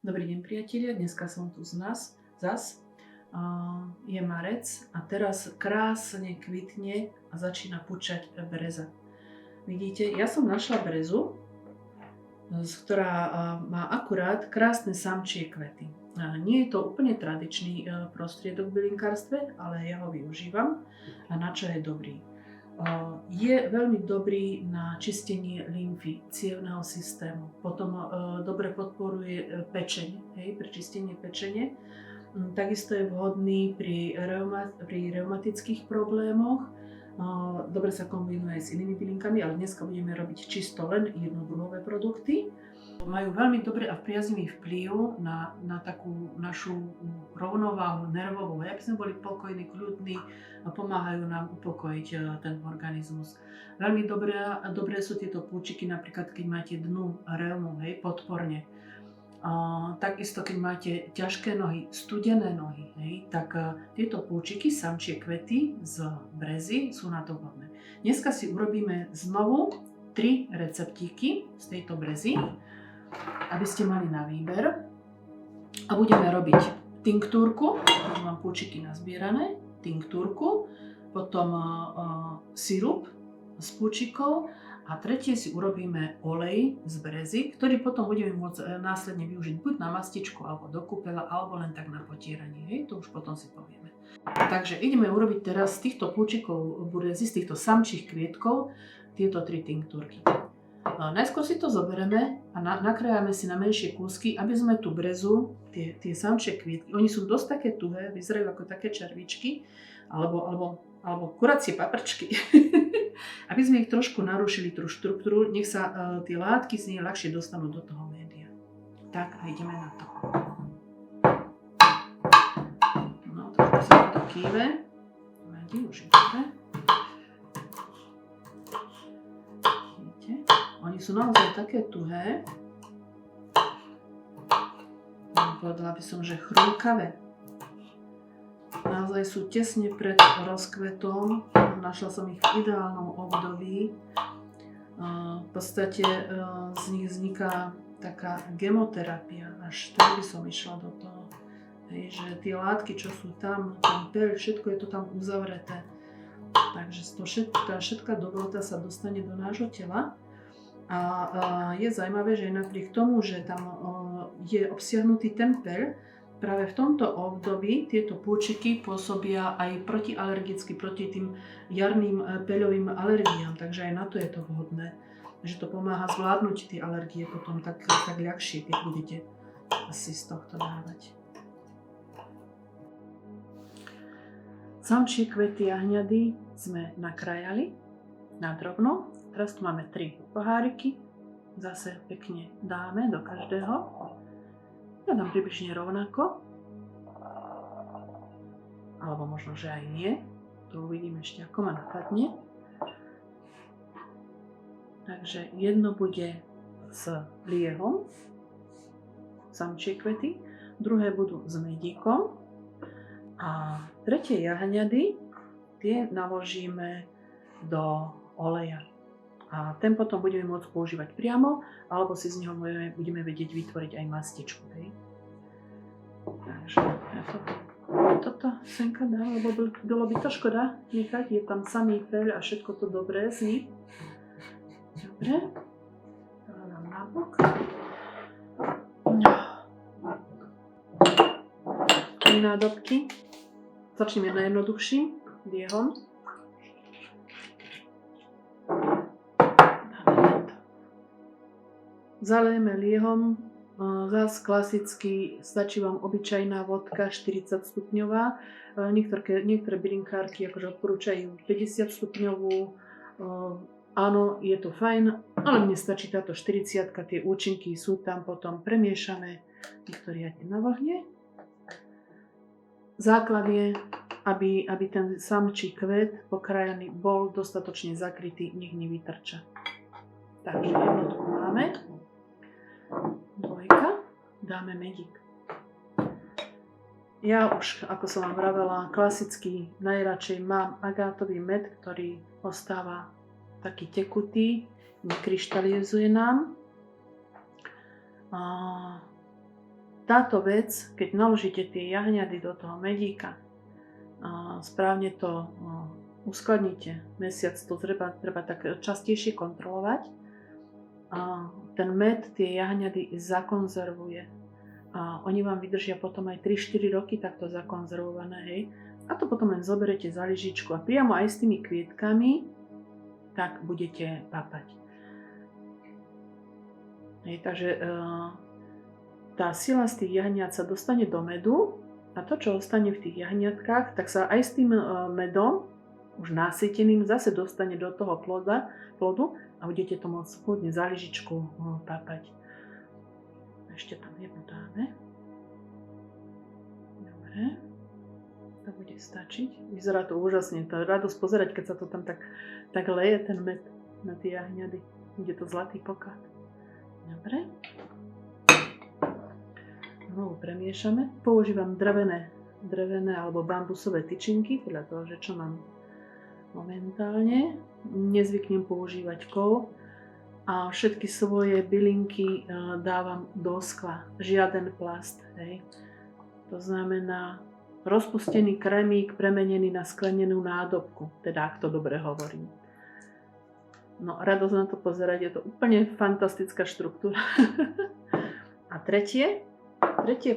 Dobrý deň priatelia, dneska som tu zas. Je marec a teraz krásne kvitne a začína pučať breza. Vidíte, ja som našla brezu, ktorá má akurát krásne samčie kvety. Nie je to úplne tradičný prostriedok v bylinkárstve, ale ja ho využívam a na čo je dobrý. Je veľmi dobrý na čistenie lymfy, cievneho systému. Potom dobre podporuje pečeň, pre čistenie pečene. Takisto je vhodný pri reumatických problémoch. Dobre sa kombinuje s inými bylinkami, ale dneska budeme robiť čisto len jednodruhové produkty. Majú veľmi dobrý a priaznivý vplyv na takú našu rovnováhu nervovú, aby sme boli pokojní, kľudní a pomáhajú nám upokojiť ten organizmus. Veľmi dobré sú tieto púčiky, napríklad keď máte dnu reumu, podporne. Takisto keď máte ťažké nohy, studené nohy, tak tieto púčiky, samčie kvety z brezy sú na to vhodné. Dneska si urobíme znovu 3 receptíky z tejto brezy, aby ste mali na výber. A budeme robiť tinktúrku, mám púčiky nazbierané, tinktúrku, potom sirup s púčikov a tretie si urobíme olej z brezy, ktorý potom budeme môcť následne využiť buď na mastičku, alebo do kúpeľa, alebo len tak na potieranie. To už potom si povieme. Takže ideme urobiť teraz z týchto púčikov brezy, z týchto samčích kvietkov, tieto 3 tinktúrky. Najskôr si to zoberieme a nakrájame si na menšie kúsky, aby sme tú brezu, tie samčie kvietky, oni sú dosť také tuhé, vyzerajú ako také červičky, alebo kuracie paprčky, aby sme ich trošku narušili tú štruktúru, nech sa tie látky z nej ľahšie dostanú do toho média. Tak a ideme na to. No, trošku sa to kýve. Už je dobre. Oni sú naozaj také tuhé. Povedala by som, že chrúkavé. Naozaj sú tesne pred rozkvetom. Našla som ich v ideálnom období. V podstate z nich vzniká taká gemoterapia. Až tak by som išla do toho. Že tie látky, čo sú tam, ten peľ, všetko je to tam uzavreté. Takže tá všetká dobrota sa dostane do nášho tela. A je zaujímavé, že napriek tomu, že tam je obsiahnutý ten peľ, práve v tomto období tieto púčiky pôsobia aj protialergicky proti tým jarným peľovým alergiám, takže aj na to je to vhodné, že to pomáha zvládnuť tie alergie potom tak ľahšie, keď budete asi z tohto dávať. Samčie kvety jahňady sme nakrájali na drobno. Teraz tu máme 3 poháriky, zase pekne dáme do každého. Ja dám približne rovnako, alebo možno, že aj nie. To uvidím ešte, ako ma napadne. Takže jedno bude s liehom, samčie kvety, druhé budú s medíkom a tretie jahňady, tie naložíme do oleja. A ten potom budeme môcť používať priamo, alebo si z neho budeme vedieť vytvoriť aj mastičku. Takže ja toto senka dám, lebo bolo by to škoda nechať, je tam samý peľ a všetko to dobré z nich. Dobre, to dám na bok. Nádobky. Začneme najjednoduchším liehom. Zalejeme liehom, zase klasicky stačí vám obyčajná vodka 40 stupňová. Niektoré bylinkárky akože odporúčajú 50 stupňovú. Áno, je to fajn, ale mne stačí táto 40, tie účinky sú tam potom premiešané. Týchto riadne navlhne. Základ je, aby ten samčí kvet pokrájaný bol dostatočne zakrytý, nech nevytrča. Takže jednotku máme. Dvojka, dáme medík. Ja už, ako som vám vravela, klasicky najradšej mám agátový med, ktorý ostáva taký tekutý, nekryštalizuje nám. táto vec, keď naložíte tie jahňady do toho medíka, správne to uskladníte, mesiac to treba tak častejšie kontrolovať, ten med tie jahňady zakonzervuje. Oni vám vydržia potom aj 3-4 roky takto zakonzervované, hej. A to potom len zoberete za lyžičku a priamo aj s tými kvietkami tak budete papať. Hej, takže tá sila z tých jahňat sa dostane do medu a to, čo ostane v tých jahňatkách, tak sa aj s tým medom, už nasýteným, zase dostane do toho plodu a budete to môcť kľudne za lyžičku papať. Ešte tam jednu dáme. Dobre. To bude stačiť. Vyzerá to úžasne. To je radosť pozerať, keď sa to tam tak leje, ten med na tie jahňady. Bude to zlatý poklad. Dobre. Znovu premiešame. Používam drevené alebo bambusové tyčinky, podľa toho, že čo mám momentálne. Nezvyknem používať kov a všetky svoje bylinky dávam do skla. Žiaden plast. Hej. To znamená rozpustený krémík premenený na sklenenú nádobku. Teda, ak to dobre hovorím. No, radosť na to pozerať, je to úplne fantastická štruktúra. A tretie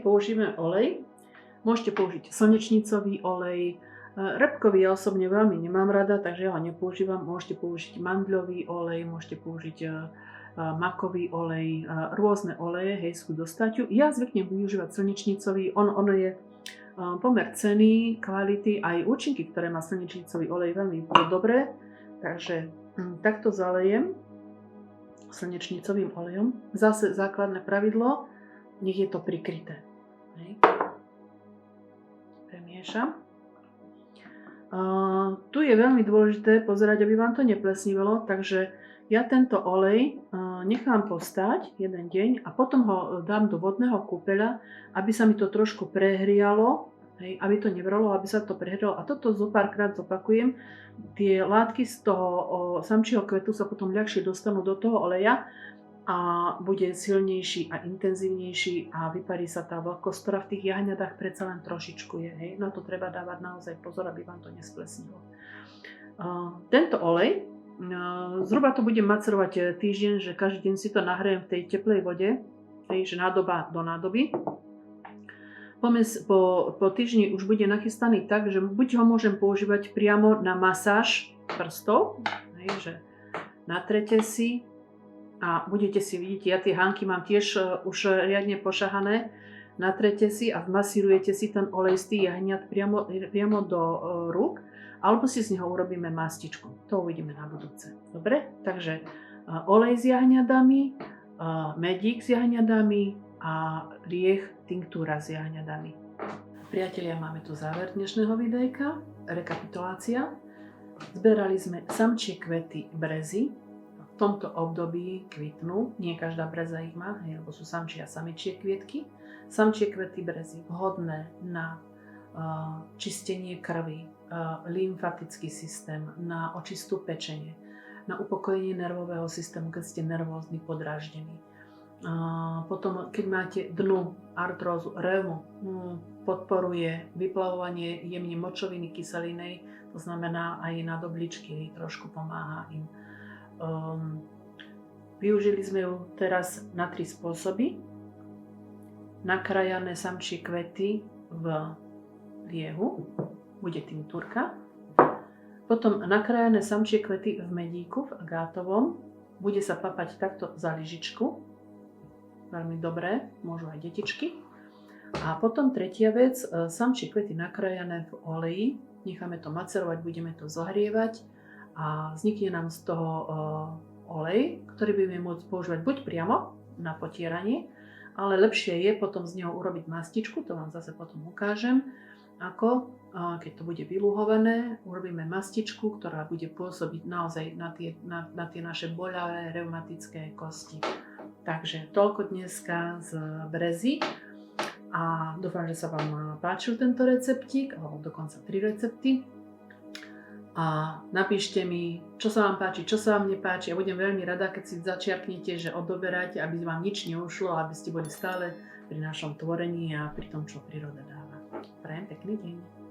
použijeme olej. Môžete použiť slnečnicový olej. Repkový ja osobne veľmi nemám rada, takže ja ho nepoužívam. Môžete použiť mandľový olej, môžete použiť makový olej, rôzne oleje, hej, sú dostať. Ja zvyknem využívať slnečnicový, ono je pomer ceny, kvality, aj účinky, ktoré má slnečnicový olej, veľmi dobré. Takže takto zalejem slnečnicovým olejom. Zase základné pravidlo, nech je to prikryté. Hej. Premiešam. Tu je veľmi dôležité pozerať, aby vám to neplesnivelo, takže ja tento olej nechám postať jeden deň a potom ho dám do vodného kúpeľa, aby sa mi to trošku prehrialo, hej, aby to nevralo, aby sa to prehrialo. A toto zo párkrát zopakujem. Tie látky z toho samčieho kvetu sa potom ľahšie dostanú do toho oleja a bude silnejší a intenzívnejší a vyparí sa tá vlhkosť, ktorá v tých jahňadách predsa len trošičku je. Hej. Na to treba dávať naozaj pozor, aby vám to nesplesnilo. Tento olej, zhruba to budem macerovať týždeň, že každý deň si to nahrejem v tej teplej vode, že nádoba do nádoby. Po týždni už bude nachystaný tak, že buď ho môžem používať priamo na masáž prstov, že natrete si a budete si vidieť, ja tie hánky mám tiež už riadne pošahané, natrete si a vmasírujete si ten olej z tých jahňat priamo do rúk, alebo si z neho urobíme mastičku. To uvidíme na budúce. Dobre? Takže olej s jahňadami, medík s jahňadami a riech, tinktúra s jahňadami. Priatelia, máme tu záver dnešného videjka. Rekapitulácia. Zberali sme samčie kvety brezy. V tomto období kvitnú. Nie každá breza ich má, lebo sú samčie a samičie kvietky. Samčie kvety brezy vhodné na čistenie krvi, lymfatický systém, na očistú pečenie, na upokojenie nervového systému, keď ste nervózni, podráždení. Potom, keď máte dnu, artrózu, reumu, podporuje vyplavovanie jemne močoviny kyselinej, to znamená aj na dobličky, trošku pomáha im. Využili sme ju teraz na 3 spôsoby. Nakrajané samčie kvety v liehu, bude tinktúrka. Potom nakrajané samčie kvety v medíku, v agátovom, bude sa papať takto za lyžičku. Veľmi dobré, môžu aj detičky. A potom tretia vec, samčie kvety nakrajané v oleji, necháme to macerovať, budeme to zohrievať a vznikne nám z toho olej, ktorý budeme môcť používať buď priamo na potieranie, ale lepšie je potom z neho urobiť mastičku, to vám zase potom ukážem, ako keď to bude vyluhované, urobíme mastičku, ktorá bude pôsobiť naozaj na tie naše boľavé reumatické kosti. Takže toľko dneska z brezy a dúfam, že sa vám páčil tento receptík, alebo dokonca 3 recepty. a napíšte mi, čo sa vám páči, čo sa vám nepáči. Ja budem veľmi rada, keď si začiarknete, že odoberáte, aby vám nič neušlo, aby ste boli stále pri našom tvorení a pri tom, čo príroda dáva. Prajem pekný deň.